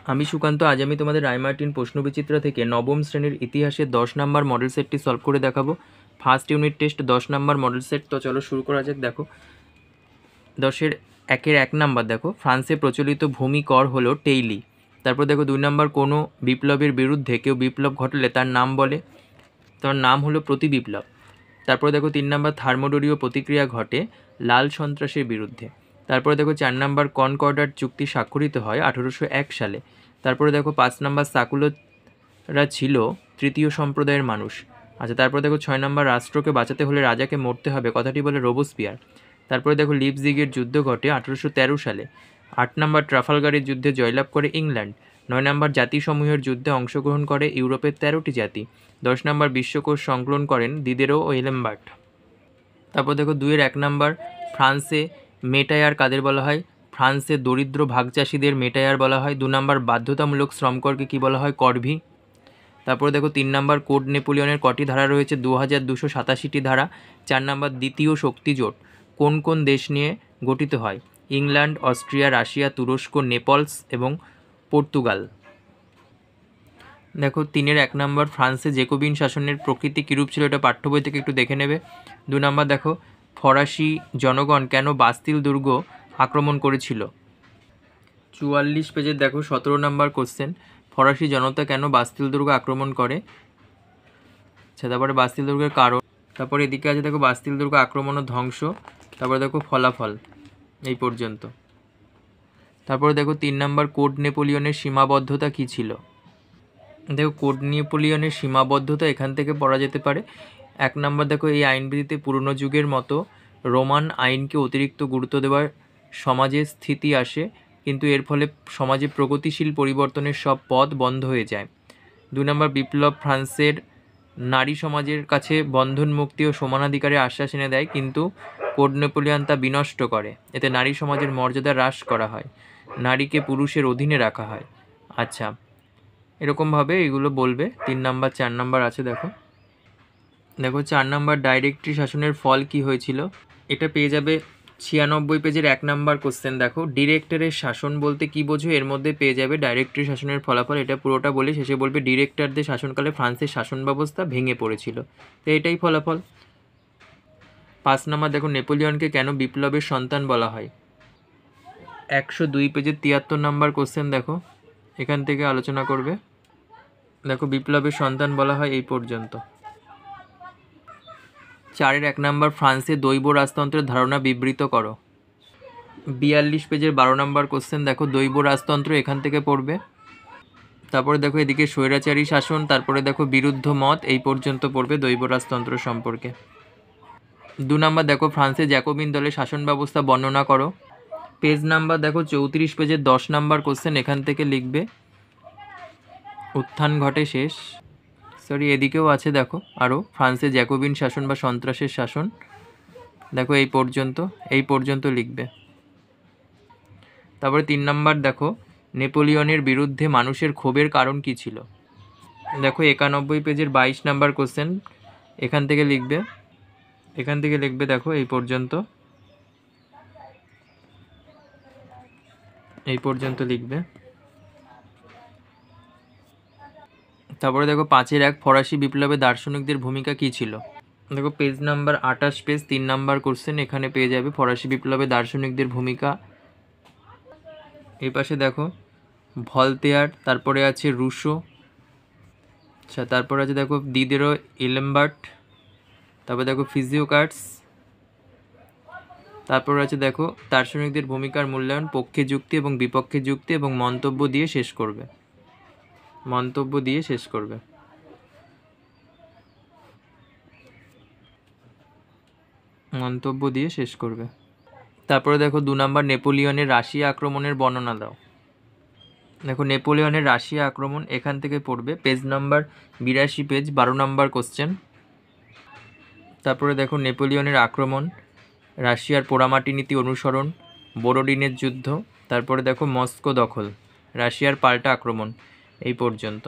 আমি সুকান্ত, আজ আমি তোমাদের রায়মার্টিন প্রশ্নবিচিত্রা থেকে নবম শ্রেণীর ইতিহাসের 10 নম্বর মডেল সেটটি সলভ করে দেখাবো। ফার্স্ট ইউনিট টেস্ট 10 নম্বর মডেল সেট। তো চলো শুরু করা যাক। দেখো 10-এর 1-এর 1 নাম্বার, দেখো ফ্রান্সে প্রচলিত ভূমি কর হলো টেইলি। তারপর দেখো 2 নাম্বার, কোনো বিপ্লবের বিরুদ্ধে কেউ বিপ্লব ঘটালে তার নাম বলে, তার নাম হলো প্রতিবিপ্লব। তারপর দেখো 3 নাম্বার, থার্মোডোরীয় প্রতিক্রিয়া ঘটে লাল সন্ত্রাসের বিরুদ্ধে। তারপরে দেখো 4 নাম্বার, কনকর্ডাট চুক্তি স্বাক্ষরিত হয় 1801 সালে। তারপরে দেখো 5 নাম্বার, সাকুলোরা ছিল তৃতীয় সম্প্রদায়ের মানুষ। আচ্ছা, তারপর দেখো 6 নাম্বার, রাষ্ট্রকে বাঁচাতে হলে রাজাকে মরতে হবে, কথাটি বলে রোবোস্পিয়ার। তারপরে দেখো লিপজিগের যুদ্ধ ঘটে 1813 সালে। 8 নাম্বার, ট্রাফালগারের যুদ্ধে জয়লাভ করে ইংল্যান্ড। 9 নাম্বার, জাতিসমূহের যুদ্ধে অংশগ্রহণ করে ইউরোপের 13টি জাতি। 10 নাম্বার, বিশ্বকোষ সংকলন করেন দিদেরো ও এলেমবার্ট। তারপর দেখো 2-এর 1 নাম্বার, ফ্রান্সে মেটায়ার কাদের বলা হয়? ফ্রান্সে দরিদ্র ভাগচাষীদের মেটায়ার বলা হয়। 2 নাম্বার, বাধ্যতামূলক শ্রমকরকে কী বলা হয়? করভি। তারপর দেখো 3 নাম্বার, কোড নেপোলিয়নের কটি ধারা রয়েছে? 2287টি ধারা। 4 নাম্বার, দ্বিতীয় শক্তি জোট কোন কোন দেশ নিয়ে গঠিত হয়? ইংল্যান্ড, অস্ট্রিয়া, রাশিয়া, তুরস্ক, নেপলস এবং পর্তুগাল। দেখো 3-এর 1 নাম্বার, ফ্রান্সে জেকোবিন শাসনের প্রকৃতি কীরূপ ছিল? এটা পাঠ্য বই থেকে একটু দেখে নেবে। 2 নাম্বার, দেখো ফরাসি জনগণ কেন বাস্তিল দুর্গ আক্রমণ করেছিল? 44 পেজের দেখো 17 নাম্বার কোশ্চেন, ফরাসি জনতা কেন বাস্তিল দুর্গ আক্রমণ করে? আচ্ছা, তারপরে বাস্তিল দুর্গের কারণ। তারপরে এদিকে আছে দেখো বাস্তিল দুর্গ আক্রমণ ও ধ্বংস। তারপরে দেখো ফলাফল, এই পর্যন্ত। তারপরে দেখো 3 নাম্বার, কোড নেপোলিয়নের সীমাবদ্ধতা কী ছিল? দেখো কোড নেপোলিয়নের সীমাবদ্ধতা এখান থেকে পড়া যেতে পারে। 1 নাম্বার, দেখো এই আইনবিধিতে পুরনো যুগের মতো রোমান আইনকে অতিরিক্ত গুরুত্ব দেওয়ার সমাজে স্থিতি আসে, কিন্তু এর ফলে সমাজে প্রগতিশীল পরিবর্তনের সব পথ বন্ধ হয়ে যায়। 2 নাম্বার, বিপ্লব ফ্রান্সের নারী সমাজের কাছে বন্ধন মুক্তি ও সমানাধিকারের আশ্বাস এনে দেয়, কিন্তু কোড নেপোলিয়ন তা বিনষ্ট করে। এতে নারী সমাজের মর্যাদা হ্রাস করা হয়, নারীকে পুরুষের অধীনে রাখা হয়। আচ্ছা, এরকমভাবে এগুলো বলবে। 3 নাম্বার 4 নাম্বার আছে দেখো। 4 নাম্বার, ডাইরেক্টরি শাসনের ফল কি হয়েছিল? এটা পেয়ে যাবে 96 পেজের 1 নাম্বার কোশ্চেন। দেখো ডিরেক্টরের শাসন বলতে কি বোঝো? এর মধ্যে পেয়ে যাবে ডাইরেক্টরি শাসনের ফলাফল। এটা পুরোটা বলে শেষে বলবে ডিরেক্টরদের শাসনকালে ফ্রান্সের শাসন ব্যবস্থা ভেঙে পড়েছিল। তো এটাই ফলাফল। 5 নাম্বার, দেখো নেপোলিয়নকে কেন বিপ্লবের সন্তান বলা হয়? 102 পেজের 73 নাম্বার কোশ্চেন। দেখো এখান থেকে আলোচনা করবে। দেখো বিপ্লবের সন্তান বলা হয়, এই পর্যন্ত। 4-এর 1 নাম্বার, ফ্রান্সে দৈব রাজতন্ত্রের ধারণা বিবৃত করো। 42 পেজের 12 নাম্বার কোশ্চেন। দেখো দৈব রাজতন্ত্র এখান থেকে পড়বে। তারপরে দেখো এদিকে স্বৈরাচারী শাসন, তারপরে দেখো বিরুদ্ধ মত, এই পর্যন্ত পড়বে দৈব রাজতন্ত্র সম্পর্কে। 2 নাম্বার, দেখো ফ্রান্সে জ্যাকোবিন দলের শাসন ব্যবস্থা বর্ণনা করো। পেজ নাম্বার দেখো 34 পেজের 10 নাম্বার কোশ্চেন, এখান থেকে লিখবে উত্থান ঘটে শেষ। এদিকেও আছে দেখো আরও, ফ্রান্সে জ্যাকোবিন শাসন বা সন্ত্রাসের শাসন। দেখো এই পর্যন্ত লিখবে। তারপরে 3 নাম্বার, দেখো নেপোলিয়নের বিরুদ্ধে মানুষের ক্ষোভের কারণ কি ছিল? দেখো 91 পেজের 22 নাম্বার কোশ্চেন, এখান থেকে লিখবে। দেখো এই পর্যন্ত লিখবে। তারপরে দেখো 5-এর 1, ফরাসি বিপ্লবে দার্শনিকদের ভূমিকা কী ছিল? দেখো page number 28 page 3 number question, এখানে পেয়ে যাবে ফরাসি বিপ্লবে দার্শনিকদের ভূমিকা। এই পাশে দেখো ভলতেয়ার, তারপরে আছে রুশো। আচ্ছা, তারপর আছে দেখো দিদেরো এলেমবার্ট, তারপরে দেখো ফিজিওকার্টস, তারপর আছে দেখো দার্শনিকদের ভূমিকার মূল্যায়ন, পক্ষে যুক্তি এবং বিপক্ষে যুক্তি এবং মন্তব্য দিয়ে শেষ করবে। তারপরে দেখো 2 নাম্বার, নেপোলিয়নের রাশিয়া আক্রমণের বর্ণনা দাও। দেখো নেপোলিয়নের রাশিয়া আক্রমণ এখান থেকে পড়বে, page number 82 page 12 number question. তারপরে দেখো নেপোলিয়নের আক্রমণ, রাশিয়ার পোড়ামাটি নীতি অনুসরণ, বোরোডিনের যুদ্ধ, তারপরে দেখো মস্কো দখল, রাশিয়ার পাল্টা আক্রমণ, এই পর্যন্ত।